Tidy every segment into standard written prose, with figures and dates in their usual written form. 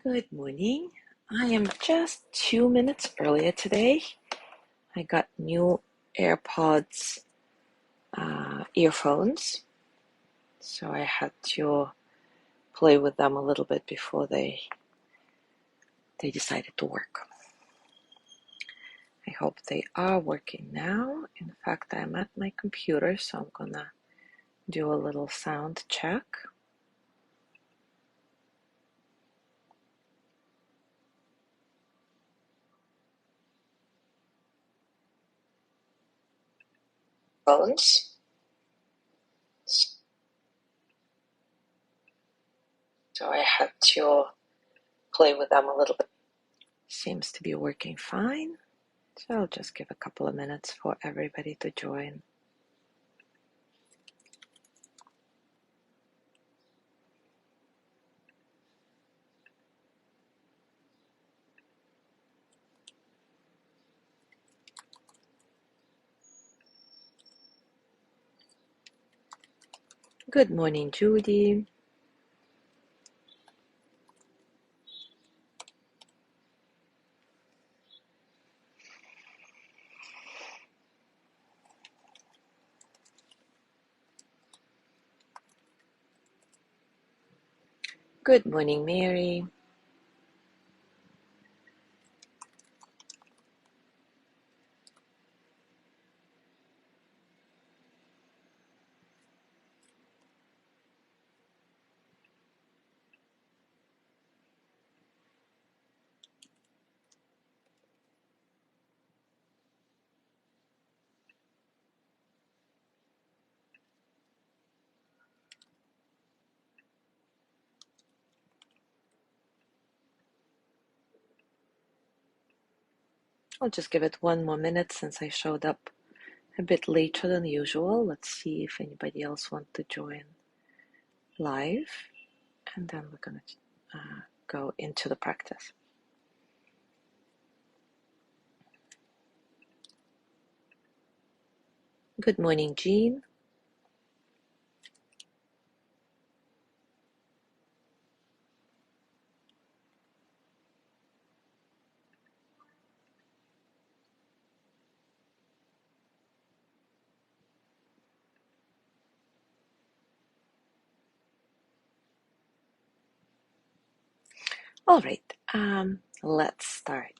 Good morning. I am just 2 minutes earlier today. I got new AirPods earphones, so I had to play with them a little bit before they decided to work. I hope they are working now. In fact, I'm at my computer, so I'm gonna do a little sound check. Phones. So I had to play with them a little bit. Seems to be working fine. So I'll just give a couple of minutes for everybody to join. Good morning, Judy. Good morning, Mary. I'll just give it one more minute since I showed up a bit later than usual. Let's see if anybody else wants to join live, and then we're going to go into the practice. Good morning, Jean. All right, let's start.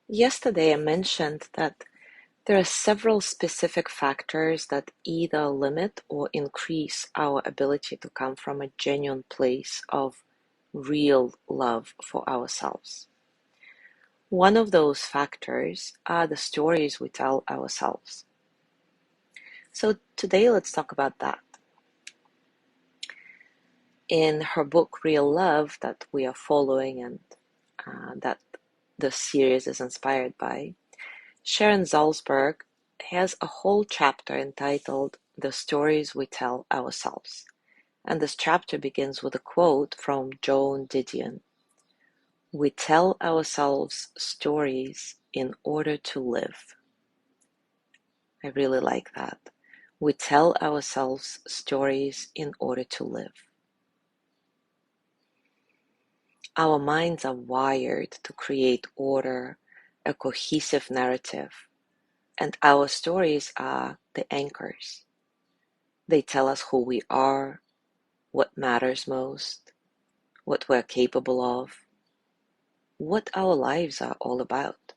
Yesterday I mentioned that there are several specific factors that either limit or increase our ability to come from a genuine place of real love for ourselves. One of those factors are the stories we tell ourselves. So today let's talk about that. In her book Real Love that we are following and that the series is inspired by, Sharon Salzberg has a whole chapter entitled The Stories We Tell Ourselves. And this chapter begins with a quote from Joan Didion. We tell ourselves stories in order to live. I really like that. We tell ourselves stories in order to live. Our minds are wired to create order, a cohesive narrative, and our stories are the anchors. They tell us who we are, what matters most, what we're capable of, what our lives are all about.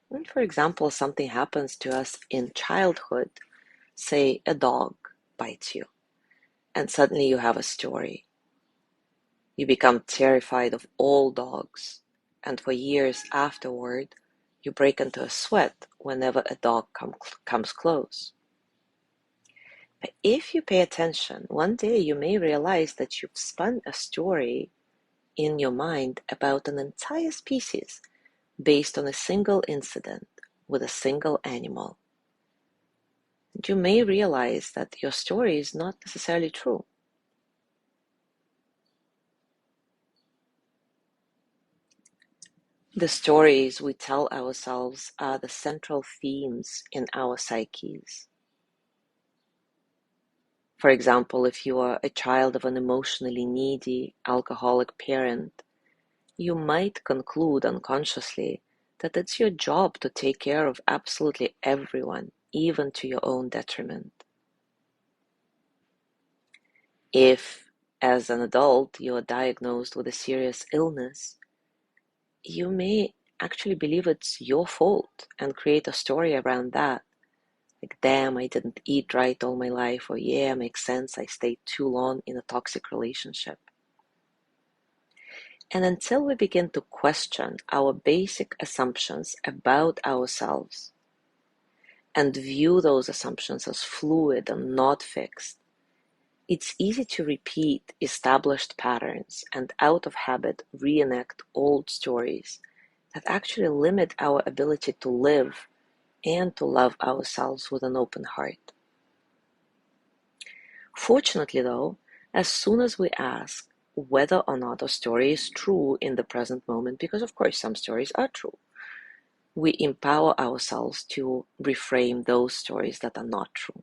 When, for example, something happens to us in childhood, say a dog bites you, and suddenly you have a story. You become terrified of all dogs, and for years afterward, you break into a sweat whenever a dog comes close. But if you pay attention, one day you may realize that you've spun a story in your mind about an entire species based on a single incident with a single animal. And you may realize that your story is not necessarily true. The stories we tell ourselves are the central themes in our psyches. For example, if you are a child of an emotionally needy, alcoholic parent, you might conclude unconsciously that it's your job to take care of absolutely everyone, even to your own detriment. If, as an adult, you are diagnosed with a serious illness, you may actually believe it's your fault and create a story around that. Like, damn, I didn't eat right all my life, or yeah, makes sense, I stayed too long in a toxic relationship. And until we begin to question our basic assumptions about ourselves and view those assumptions as fluid and not fixed, it's easy to repeat established patterns and out of habit reenact old stories that actually limit our ability to live and to love ourselves with an open heart. Fortunately, though, as soon as we ask whether or not a story is true in the present moment, because of course some stories are true, we empower ourselves to reframe those stories that are not true.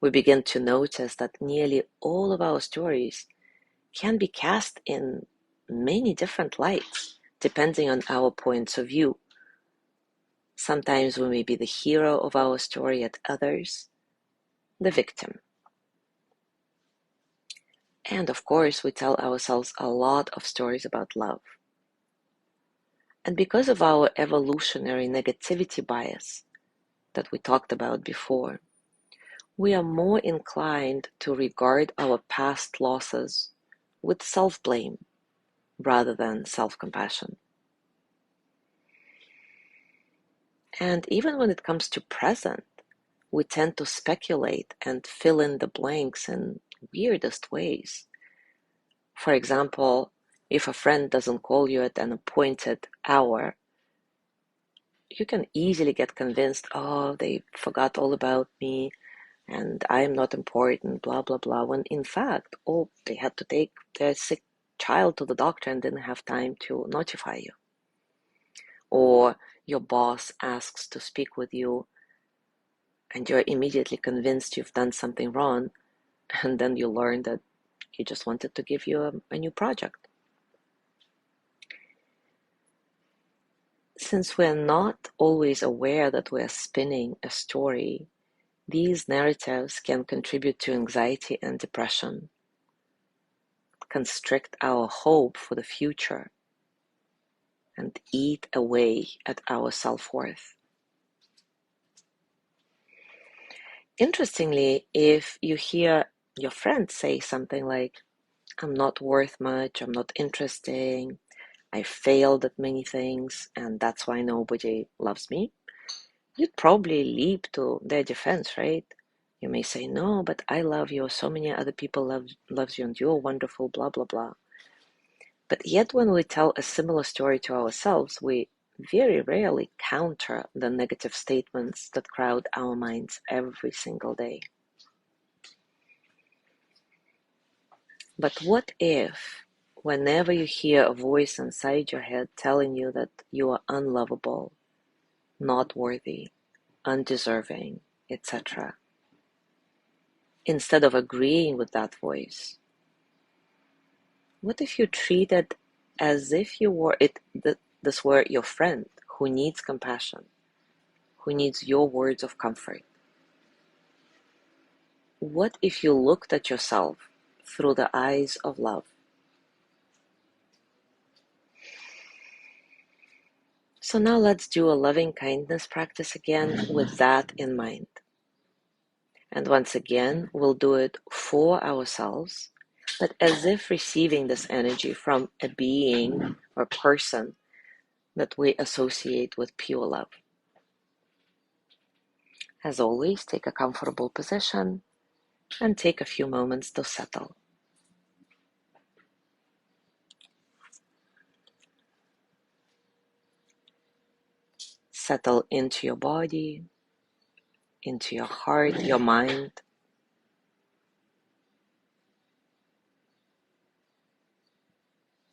We begin to notice that nearly all of our stories can be cast in many different lights, depending on our points of view. Sometimes we may be the hero of our story, at others, the victim. And of course, we tell ourselves a lot of stories about love. And because of our evolutionary negativity bias that we talked about before, we are more inclined to regard our past losses with self-blame rather than self-compassion. And even when it comes to present, we tend to speculate and fill in the blanks in weirdest ways. For example, if a friend doesn't call you at an appointed hour, you can easily get convinced, oh, they forgot all about me and I am not important, blah, blah, blah, when in fact, oh, they had to take their sick child to the doctor and didn't have time to notify you. Or your boss asks to speak with you and you're immediately convinced you've done something wrong, and then you learn that he just wanted to give you a new project. Since we're not always aware that we're spinning a story, these narratives can contribute to anxiety and depression, constrict our hope for the future, and eat away at our self-worth. Interestingly, if you hear your friend say something like, I'm not worth much, I'm not interesting, I failed at many things, and that's why nobody loves me, you'd probably leap to their defense, right? You may say, no, but I love you, so many other people loves you, and you're wonderful, blah, blah, blah. But yet when we tell a similar story to ourselves, we very rarely counter the negative statements that crowd our minds every single day. But what if, whenever you hear a voice inside your head telling you that you are unlovable, not worthy, undeserving, etc., instead of agreeing with that voice, what if you treat it as if this were your friend who needs compassion, who needs your words of comfort? What if you looked at yourself through the eyes of love? So now let's do a loving kindness practice again with that in mind. And once again, we'll do it for ourselves, but as if receiving this energy from a being or person that we associate with pure love. As always, take a comfortable position and take a few moments to settle. Settle into your body, into your heart, your mind.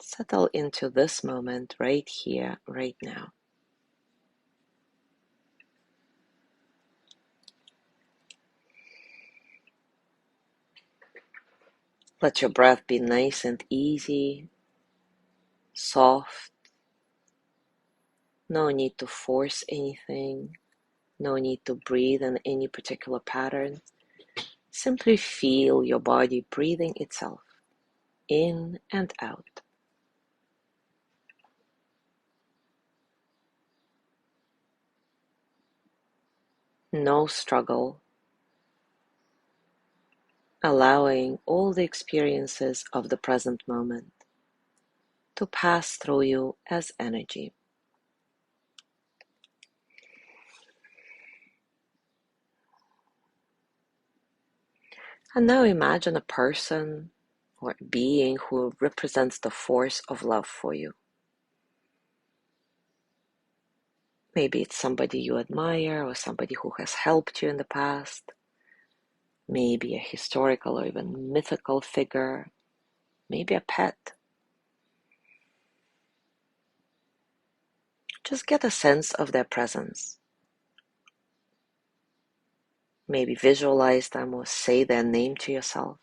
Settle into this moment right here, right now. Let your breath be nice and easy, soft. No need to force anything. No need to breathe in any particular pattern. Simply feel your body breathing itself in and out. No struggle. Allowing all the experiences of the present moment to pass through you as energy. And now imagine a person or being who represents the force of love for you. Maybe it's somebody you admire or somebody who has helped you in the past. Maybe a historical or even mythical figure. Maybe a pet. Just get a sense of their presence. Maybe visualize them or say their name to yourself.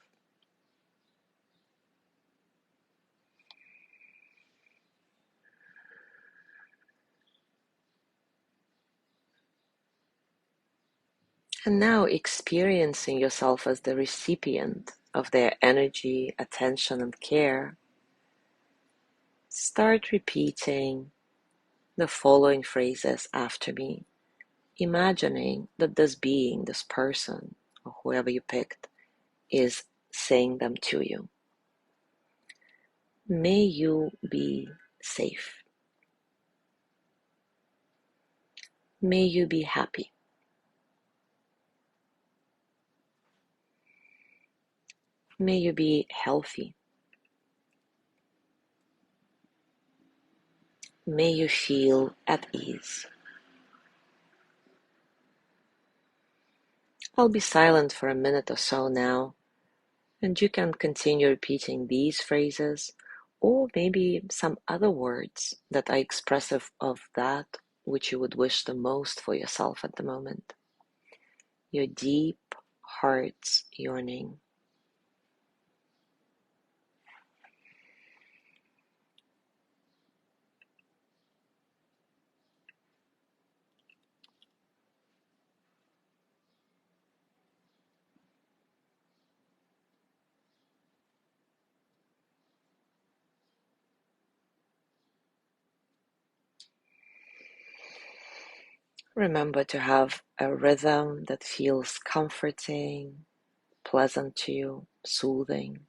And now experiencing yourself as the recipient of their energy, attention, and care, start repeating the following phrases after me, imagining that this being, this person, or whoever you picked, is saying them to you. May you be safe. May you be happy. May you be healthy. May you feel at ease. I'll be silent for a minute or so now, and you can continue repeating these phrases or maybe some other words that are expressive of that which you would wish the most for yourself at the moment. Your deep heart's yearning. Remember to have a rhythm that feels comforting, pleasant to you, soothing.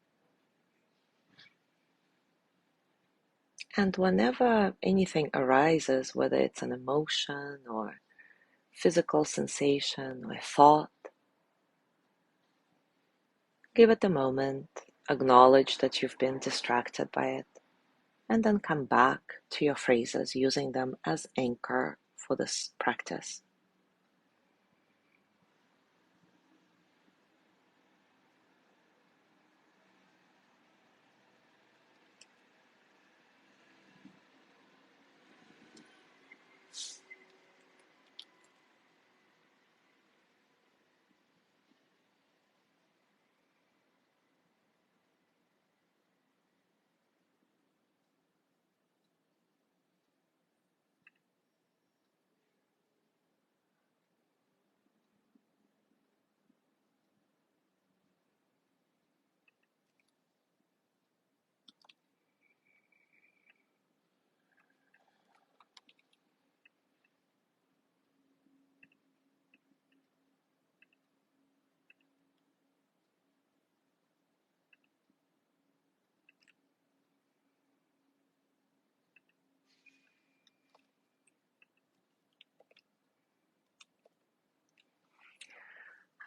And whenever anything arises, whether it's an emotion or physical sensation or thought, give it a moment, acknowledge that you've been distracted by it, and then come back to your phrases using them as anchor for this practice.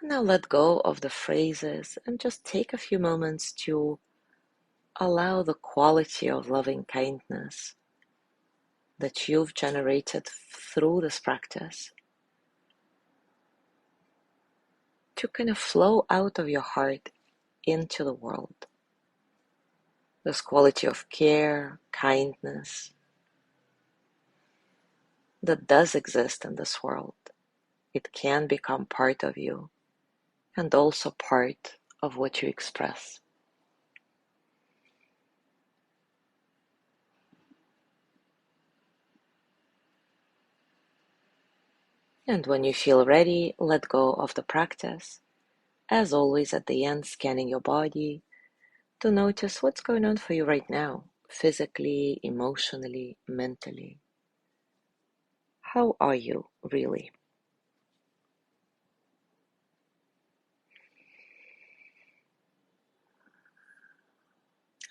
Now let go of the phrases and just take a few moments to allow the quality of loving kindness that you've generated through this practice to kind of flow out of your heart into the world. This quality of care, kindness that does exist in this world. It can become part of you and also part of what you express. And when you feel ready, let go of the practice. As always, at the end, scanning your body to notice what's going on for you right now, physically, emotionally, mentally. How are you really?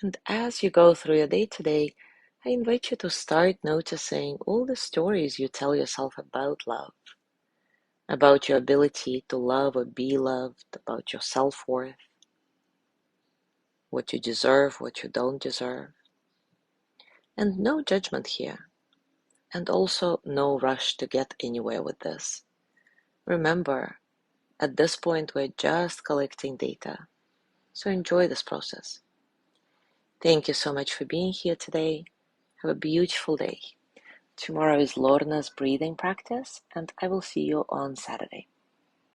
And as you go through your day today, I invite you to start noticing all the stories you tell yourself about love, about your ability to love or be loved, about your self-worth, what you deserve, what you don't deserve. And no judgment here, and also no rush to get anywhere with this. Remember, at this point, we're just collecting data, so enjoy this process. Thank you so much for being here today. Have a beautiful day. Tomorrow is Lorna's breathing practice, and I will see you on Saturday.